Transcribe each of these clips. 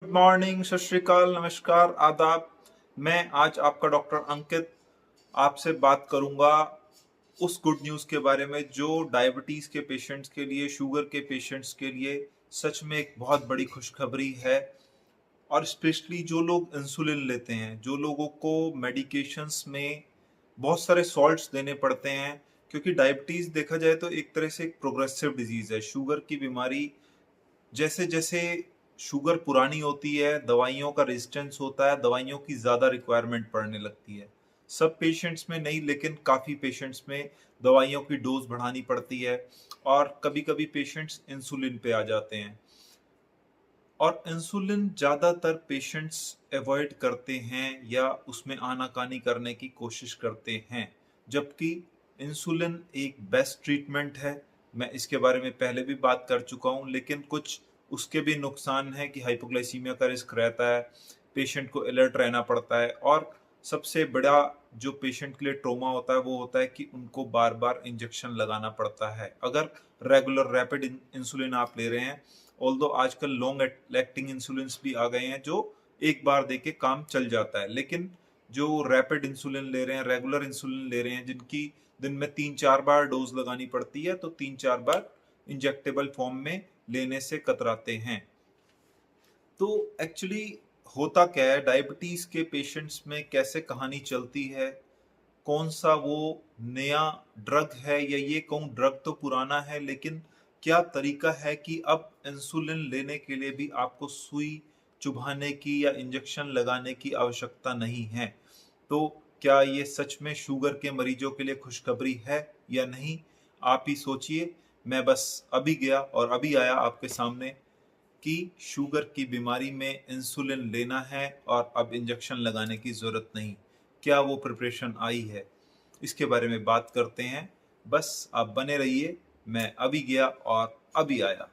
Good morning, सत श्री अकाल, नमस्कार, आदाब। मैं आज आपका डॉक्टर अंकित आपसे बात करूंगा उस गुड न्यूज़ के बारे में जो डायबिटीज़ के पेशेंट्स के लिए, शुगर के पेशेंट्स के लिए सच में एक बहुत बड़ी खुशखबरी है। और स्पेशली जो लोग इंसुलिन लेते हैं, जो लोगों को मेडिकेशंस में बहुत सारे सॉल्ट्स देने पड़ते हैं, क्योंकि डायबिटीज़ देखा जाए तो एक तरह से एक प्रोग्रेसिव डिजीज़ है। शुगर की बीमारी जैसे जैसे शुगर पुरानी होती है, दवाइयों का रेजिस्टेंस होता है, दवाइयों की ज़्यादा रिक्वायरमेंट पड़ने लगती है। सब पेशेंट्स में नहीं, लेकिन काफ़ी पेशेंट्स में दवाइयों की डोज बढ़ानी पड़ती है और कभी-कभी पेशेंट्स इंसुलिन पे आ जाते हैं। और इंसुलिन ज़्यादातर पेशेंट्स अवॉइड करते हैं या उसमें आनाकानी करने की कोशिश करते हैं, जबकि इंसुलिन एक बेस्ट ट्रीटमेंट है। मैं इसके बारे में पहले भी बात कर चुका हूँ, लेकिन कुछ उसके भी नुकसान है कि हाइपोग्लाइसीमिया का रिस्क रहता है, पेशेंट को अलर्ट रहना पड़ता है और सबसे बड़ा जो पेशेंट के लिए ट्रॉमा होता है वो होता है कि उनको बार बार इंजेक्शन लगाना पड़ता है अगर रेगुलर रैपिड इंसुलिन आप ले रहे हैं। ऑल्दो आजकल लॉन्ग एक्टिंग इंसुलिन भी आ गए हैं जो एक बार देके काम चल जाता है, लेकिन जो रैपिड इंसुलिन ले रहे हैं, रेगुलर इंसुलिन ले रहे हैं, जिनकी दिन में 3-4 बार डोज लगानी पड़ती है, तो 3-4 बार इंजेक्टेबल फॉर्म में लेने से कतराते हैं। तो एक्चुअली होता क्या है, डायबिटीज के पेशेंट्स में कैसे कहानी चलती है, कौन सा वो नया ड्रग है या ये कौन ड्रग तो पुराना है, लेकिन क्या तरीका है कि अब इंसुलिन लेने के लिए भी आपको सुई चुभाने की या इंजेक्शन लगाने की आवश्यकता नहीं है। तो क्या ये सच में शुगर के मरीजों के लिए खुशखबरी है या नहीं, आप ही सोचिए। मैं बस अभी गया और अभी आया आपके सामने कि शुगर की बीमारी में इंसुलिन लेना है और अब इंजेक्शन लगाने की ज़रूरत नहीं। क्या वो प्रिपरेशन आई है, इसके बारे में बात करते हैं। बस आप बने रहिए, मैं अभी गया और अभी आया।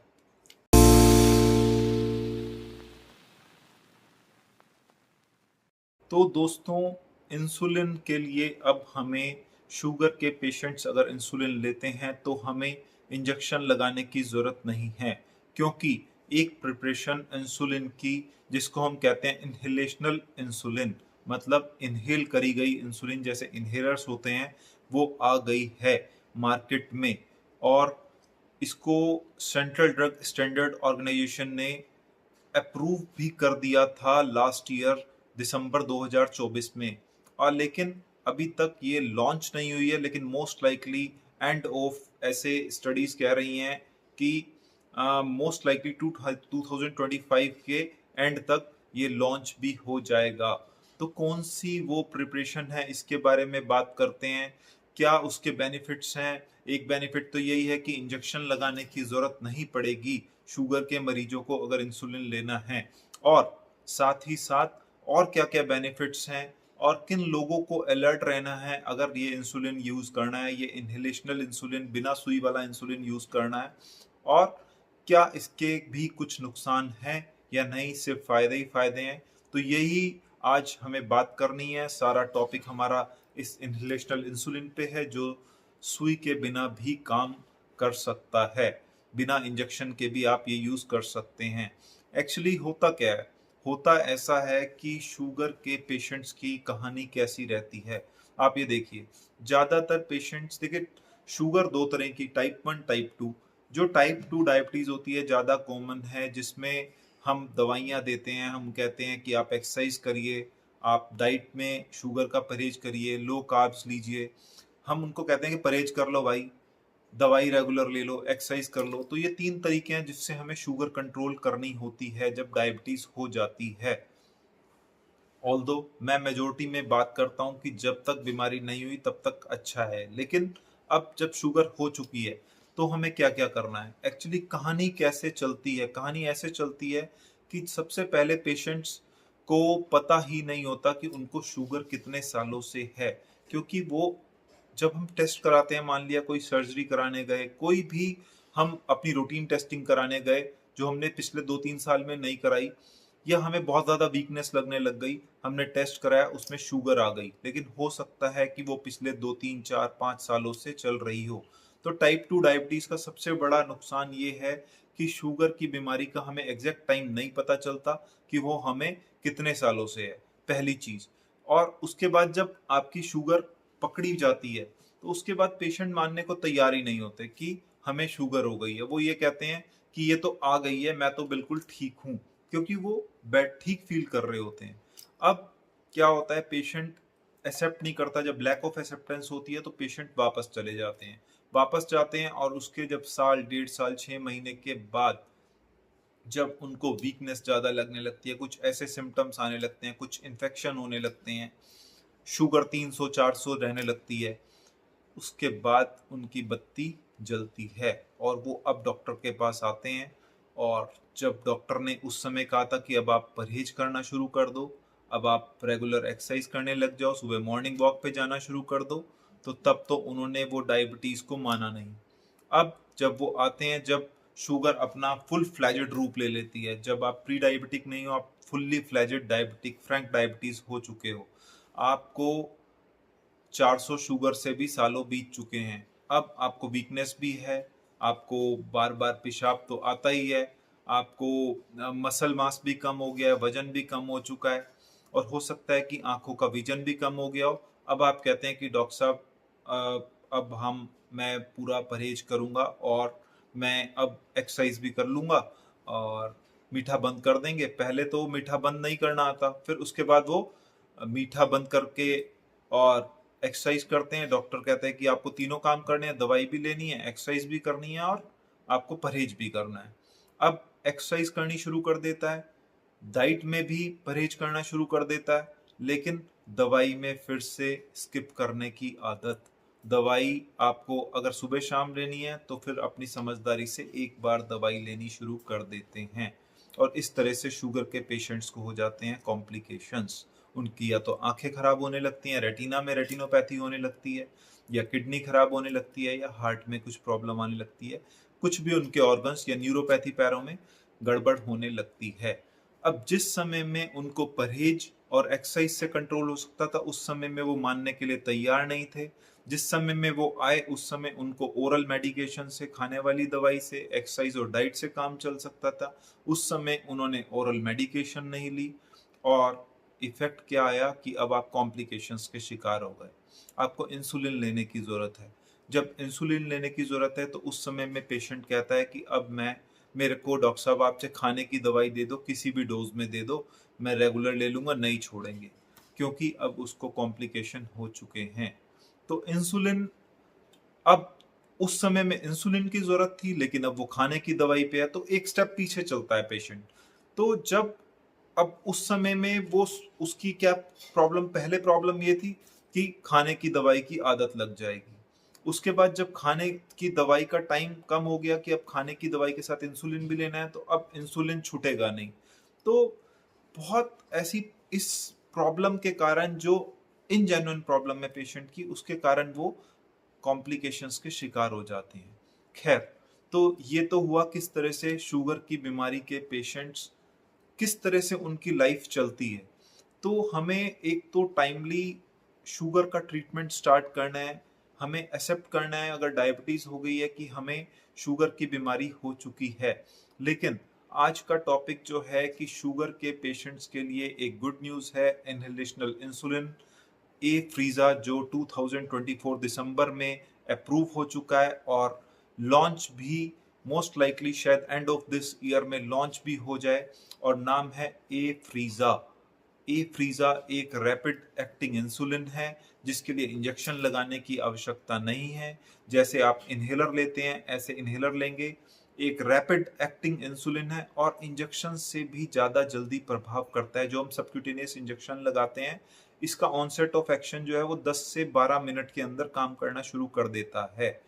तो दोस्तों, इंसुलिन के लिए अब हमें, शुगर के पेशेंट्स अगर इंसुलिन लेते हैं तो हमें इंजेक्शन लगाने की ज़रूरत नहीं है, क्योंकि एक प्रिपरेशन इंसुलिन की, जिसको हम कहते हैं इन्हेलेशनल इंसुलिन, मतलब इन्हेल करी गई इंसुलिन, जैसे इन्हेलर्स होते हैं, वो आ गई है मार्केट में। और इसको सेंट्रल ड्रग स्टैंडर्ड ऑर्गेनाइजेशन ने अप्रूव भी कर दिया था लास्ट ईयर दिसंबर 2024 में। और लेकिन अभी तक ये लॉन्च नहीं हुई है, लेकिन मोस्ट लाइकली एंड ऑफ, ऐसे स्टडीज कह रही हैं कि मोस्ट लाइकली 2025 के एंड तक ये लॉन्च भी हो जाएगा। तो कौन सी वो प्रिपरेशन है, इसके बारे में बात करते हैं। क्या उसके बेनिफिट्स हैं? एक बेनिफिट तो यही है कि इंजेक्शन लगाने की जरूरत नहीं पड़ेगी शुगर के मरीजों को अगर इंसुलिन लेना है। और साथ ही साथ और क्या क्या बेनिफिट्स हैं और किन लोगों को अलर्ट रहना है अगर ये इंसुलिन यूज करना है, ये इन्हेलेशनल इंसुलिन, बिना सुई वाला इंसुलिन यूज करना है। और क्या इसके भी कुछ नुकसान हैं या नहीं, सिर्फ फायदे ही फायदे हैं। तो यही आज हमें बात करनी है। सारा टॉपिक हमारा इस इन्हेलेशनल इंसुलिन पे है, जो सुई के बिना भी काम कर सकता है, बिना इंजेक्शन के भी आप ये यूज कर सकते हैं। एक्चुअली होता क्या है, होता ऐसा है कि शुगर के पेशेंट्स की कहानी कैसी रहती है। आप ये देखिए, ज्यादातर पेशेंट्स, देखिए, शुगर दो तरह की, टाइप 1, टाइप 2। जो टाइप 2 डायबिटीज होती है ज्यादा कॉमन है, जिसमें हम दवाइयाँ देते हैं, हम कहते हैं कि आप एक्सरसाइज करिए, आप डाइट में शुगर का परहेज करिए, लो कार्ब्स लीजिए। हम उनको कहते हैं कि परहेज कर लो भाई, दवाई रेगुलर ले लो, एक्सरसाइज कर लो। तो ये 3 तरीके हैं जिससे हमें शुगर कंट्रोल करनी होती है जब डायबिटीज हो जाती है। ऑल्दो मैं मेजोरिटी में बात करता हूँ कि जब तक बीमारी नहीं हुई तब तक अच्छा है, लेकिन अब जब शुगर हो चुकी है तो हमें क्या क्या करना है। एक्चुअली कहानी कैसे चलती है, कहानी ऐसे चलती है कि सबसे पहले पेशेंट्स को पता ही नहीं होता कि उनको शुगर कितने सालों से है। क्योंकि वो, जब हम टेस्ट कराते हैं, मान लिया कोई सर्जरी कराने गए, कोई भी हम अपनी रूटीन टेस्टिंग कराने गए जो हमने पिछले 2-3 साल में नहीं कराई, या हमें बहुत ज़्यादा वीकनेस लगने लग गई, हमने टेस्ट कराया, उसमें शुगर आ गई, लेकिन हो सकता है कि वो पिछले 2-3-4-5 सालों से चल रही हो। तो टाइप 2 डायबिटीज़ का सबसे बड़ा नुकसान ये है कि शुगर की बीमारी का हमें एग्जैक्ट टाइम नहीं पता चलता कि वो हमें कितने सालों से है, पहली चीज। और उसके बाद जब आपकी शुगर पकड़ी जाती है तो उसके बाद पेशेंट मानने को तैयार ही नहीं होते कि हमें शुगर हो गई है। वो ये कहते हैं कि ये तो आ गई है, मैं तो बिल्कुल ठीक हूँ, क्योंकि वो बेड ठीक फील कर रहे होते हैं। अब क्या होता है, पेशेंट एक्सेप्ट नहीं करता। जब लैक ऑफ एक्सेप्टेंस होती है तो पेशेंट वापस चले जाते हैं, वापस जाते हैं। और उसके जब साल, 1.5 साल, 6 महीने के बाद जब उनको वीकनेस ज़्यादा लगने लगती है, कुछ ऐसे सिम्टम्स आने लगते हैं, कुछ इन्फेक्शन होने लगते हैं, शुगर 300-400 रहने लगती है, उसके बाद उनकी बत्ती जलती है और वो अब डॉक्टर के पास आते हैं। और जब डॉक्टर ने उस समय कहा था कि अब आप परहेज करना शुरू कर दो, अब आप रेगुलर एक्सरसाइज करने लग जाओ, सुबह मॉर्निंग वॉक पे जाना शुरू कर दो, तो तब तो उन्होंने वो डायबिटीज को माना नहीं। अब जब वो आते हैं, जब शुगर अपना फुल फ्लैजेड रूप ले लेती है, जब आप प्री डायबिटिक नहीं हो, आप fully fledged diabetic, Frank diabetes हो चुके हो, आपको 400 शुगर से भी सालों बीत चुके हैं, अब आपको वीकनेस भी है, आपको बार बार पेशाब तो आता ही है, आपको मसल मास भी कम हो गया है, वजन भी कम हो चुका है, और हो सकता है कि आंखों का विजन भी कम हो गया हो। अब आप कहते हैं कि डॉक्टर साहब, अब मैं पूरा परहेज करूंगा और मैं अब एक्सरसाइज भी कर लूंगा और मीठा बंद कर देंगे। पहले तो मीठा बंद नहीं करना आता, फिर उसके बाद वो मीठा बंद करके और एक्सरसाइज करते हैं। डॉक्टर कहते हैं कि आपको तीनों काम करने हैं, दवाई भी लेनी है, एक्सरसाइज भी करनी है और आपको परहेज भी करना है। अब एक्सरसाइज करनी शुरू कर देता है, डाइट में भी परहेज करना शुरू कर देता है, लेकिन दवाई में फिर से स्किप करने की आदत। दवाई आपको अगर सुबह शाम लेनी है तो फिर अपनी समझदारी से एक बार दवाई लेनी शुरू कर देते हैं। और इस तरह से शुगर के पेशेंट्स को हो जाते हैं कॉम्प्लिकेशंस। उनकी या तो आंखें खराब होने लगती हैं, रेटिना में रेटिनोपैथी होने लगती है, या किडनी खराब होने लगती है, या हार्ट में कुछ प्रॉब्लम आने लगती है, कुछ भी उनके ऑर्गन्स या न्यूरोपैथी पैरों में गड़बड़ होने लगती है। अब जिस समय में उनको परहेज और एक्सरसाइज से कंट्रोल हो सकता था, उस समय में वो मानने के लिए तैयार नहीं थे। जिस समय में वो आए, उस समय उनको ओरल मेडिकेशन से, खाने वाली दवाई से, एक्सरसाइज और डाइट से काम चल सकता था। उस समय उन्होंने ओरल मेडिकेशन नहीं ली और इफेक्ट क्या आया कि अब आप कॉम्प्लिकेशंस के शिकार हो गए। आपको इंसुलिन लेने की जरूरत है। जब इंसुलिन लेने की जरूरत है तो उस समय में पेशेंट कहता है कि अब मेरे को डॉक्टर साहब आपसे खाने की दवाई दे दो, किसी भी डोज में दे दो, मैं रेगुलर ले लूंगा, नहीं छोड़ेंगे, क्योंकि अब उसको कॉम्प्लिकेशन हो चुके हैं। तो इंसुलिन, अब उस समय में इंसुलिन की जरूरत थी, लेकिन अब वो खाने की दवाई पे है, तो एक स्टेप पीछे चलता है पेशेंट। तो जब अब उस समय में वो, उसकी क्या प्रॉब्लम, पहले प्रॉब्लम ये थी कि खाने की दवाई की आदत लग जाएगी। उसके बाद जब खाने की दवाई का टाइम कम हो गया कि अब खाने की दवाई के साथ इंसुलिन भी लेना है, तो अब इंसुलिन छूटेगा नहीं। तो बहुत ऐसी इस प्रॉब्लम के कारण, जो इनजेन्युइन प्रॉब्लम है पेशेंट की, उसके कारण वो कॉम्प्लिकेशंस के शिकार हो जाते हैं। खैर, तो ये तो हुआ किस तरह से शुगर की बीमारी के पेशेंट्स, किस तरह से उनकी लाइफ चलती है। तो हमें एक तो टाइमली शुगर का ट्रीटमेंट स्टार्ट करना है। हमें एक्सेप्ट करना है अगर डायबिटीज हो गई है कि हमें शुगर की बीमारी हो चुकी है। लेकिन आज का टॉपिक जो है कि शुगर के पेशेंट्स के लिए एक गुड न्यूज़ है, इनहेलेशनल इंसुलिन ए फ्रीजा, जो 2024 दिसंबर में अप्रूव हो चुका है और लॉन्च भी मोस्ट लाइकली शायद एंड ऑफ दिस ईयर में लॉन्च भी हो जाए। और नाम है ए फ्रीजा। ए फ्रीजा एक रैपिड एक्टिंग इंसुलिन है जिसके लिए इंजेक्शन लगाने की आवश्यकता नहीं है। जैसे आप इनहेलर लेते हैं ऐसे इनहेलर लेंगे। एक रैपिड एक्टिंग इंसुलिन है और इंजेक्शन से भी ज़्यादा जल्दी प्रभाव करता है। जो हम सबक्यूटेनियस इंजेक्शन लगाते हैं, इसका ऑनसेट ऑफ एक्शन जो है वो 10 से 12 मिनट के अंदर काम करना शुरू कर देता है।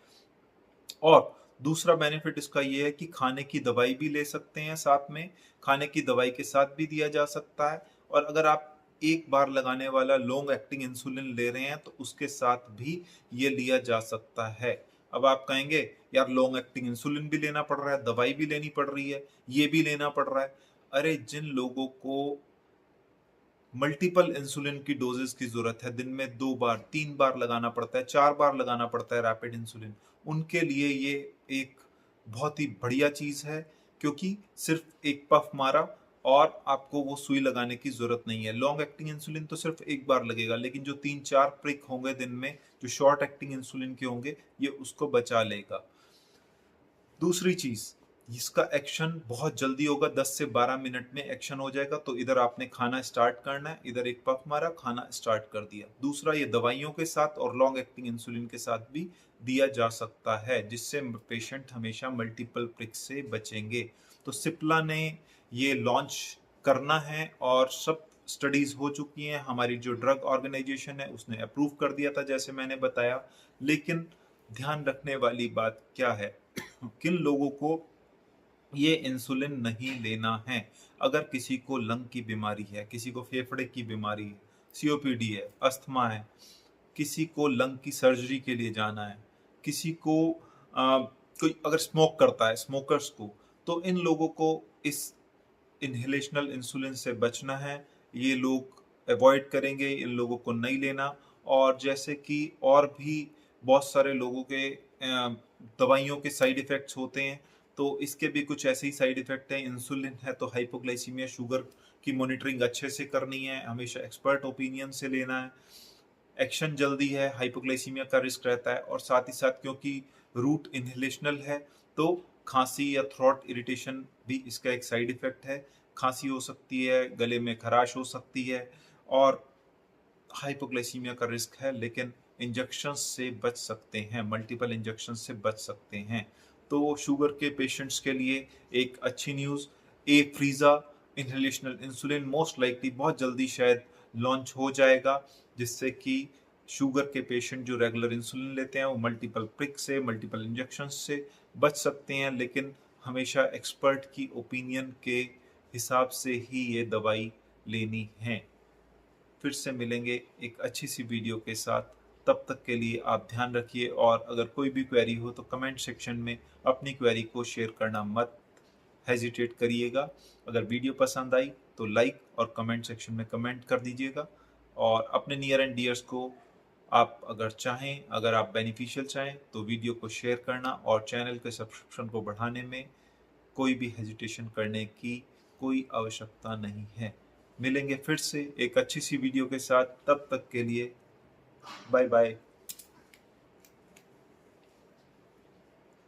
और दूसरा बेनिफिट इसका ये है कि खाने की दवाई भी ले सकते हैं साथ में, खाने की दवाई के साथ भी दिया जा सकता है। और अगर आप एक बार लगाने वाला लॉन्ग एक्टिंग इंसुलिन ले रहे हैं तो उसके साथ भी ये लिया जा सकता है। अब आप कहेंगे यार लॉन्ग एक्टिंग इंसुलिन भी लेना पड़ रहा है, दवाई भी लेनी पड़ रही है, ये भी लेना पड़ रहा है। अरे जिन लोगों को मल्टीपल इंसुलिन की डोजेस की जरूरत है, दिन में 2 बार 3 बार लगाना पड़ता है, 4 बार लगाना पड़ता है रैपिड इंसुलिन, उनके लिए ये एक बहुत ही बढ़िया चीज है। क्योंकि सिर्फ एक पफ मारा और आपको वो सुई लगाने की जरूरत नहीं है। लॉन्ग एक्टिंग इंसुलिन तो सिर्फ एक बार लगेगा, लेकिन जो 3-4 प्रिक होंगे दिन में, जो शॉर्ट एक्टिंग इंसुलिन के होंगे, ये उसको बचा लेगा। दूसरी चीज, इसका एक्शन बहुत जल्दी होगा, 10 से 12 मिनट में एक्शन हो जाएगा। तो इधर आपने खाना स्टार्ट करना है, इधर एक पफ मारा, खाना स्टार्ट कर दिया। दूसरा, ये दवाइयों के साथ और लॉन्ग एक्टिंग इंसुलिन के साथ भी दिया जा सकता है, जिससे पेशेंट हमेशा मल्टीपल प्रिक से बचेंगे। तो सिप्ला ने ये लॉन्च करना है और सब स्टडीज हो चुकी हैं। हमारी जो ड्रग ऑर्गेनाइजेशन है उसने अप्रूव कर दिया था, जैसे मैंने बताया। लेकिन ध्यान रखने वाली बात क्या है, किन लोगों को ये इंसुलिन नहीं लेना है। अगर किसी को लंग की बीमारी है, किसी को फेफड़े की बीमारी है, सीओपीडी है, अस्थमा है, किसी को लंग की सर्जरी के लिए जाना है, किसी को कोई अगर स्मोक करता है, स्मोकर्स को, तो इन लोगों को इस इनहेलेशनल इंसुलिन से बचना है। ये लोग अवॉइड करेंगे, इन लोगों को नहीं लेना। और जैसे कि और भी बहुत सारे लोगों के दवाइयों के साइड इफेक्ट्स होते हैं, तो इसके भी कुछ ऐसे ही साइड इफेक्ट हैं। इंसुलिन है तो हाइपोग्लाइसीमिया, शुगर की मॉनिटरिंग अच्छे से करनी है, हमेशा एक्सपर्ट ओपिनियन से लेना है। एक्शन जल्दी है, हाइपोग्लाइसीमिया का रिस्क रहता है, और साथ ही साथ क्योंकि रूट इनहेलेशनल है तो खांसी या थ्रोट इरिटेशन भी इसका एक साइड इफेक्ट है। खांसी हो सकती है, गले में खराश हो सकती है, और हाइपोग्लाइसीमिया का रिस्क है, लेकिन इंजेक्शन से बच सकते हैं, मल्टीपल इंजेक्शन से बच सकते हैं। तो शुगर के पेशेंट्स के लिए एक अच्छी न्यूज़, ए फ्रीजा इनहेलेशनल इंसुलिन मोस्ट लाइकली बहुत जल्दी शायद लॉन्च हो जाएगा, जिससे कि शुगर के पेशेंट जो रेगुलर इंसुलिन लेते हैं वो मल्टीपल प्रिक से, मल्टीपल इंजेक्शन से बच सकते हैं। लेकिन हमेशा एक्सपर्ट की ओपिनियन के हिसाब से ही ये दवाई लेनी है। फिर से मिलेंगे एक अच्छी सी वीडियो के साथ, तब तक के लिए आप ध्यान रखिए। और अगर कोई भी क्वेरी हो तो कमेंट सेक्शन में अपनी क्वेरी को शेयर करना मत हेजिटेट करिएगा। अगर वीडियो पसंद आई तो लाइक और कमेंट सेक्शन में कमेंट कर दीजिएगा। और अपने नियर एंड डियर्स को आप अगर चाहें, अगर आप बेनिफिशियल चाहें तो वीडियो को शेयर करना, और चैनल के सब्सक्रिप्शन को बढ़ाने में कोई भी हेजिटेशन करने की कोई आवश्यकता नहीं है। मिलेंगे फिर से एक अच्छी सी वीडियो के साथ, तब तक के लिए बाय बाय।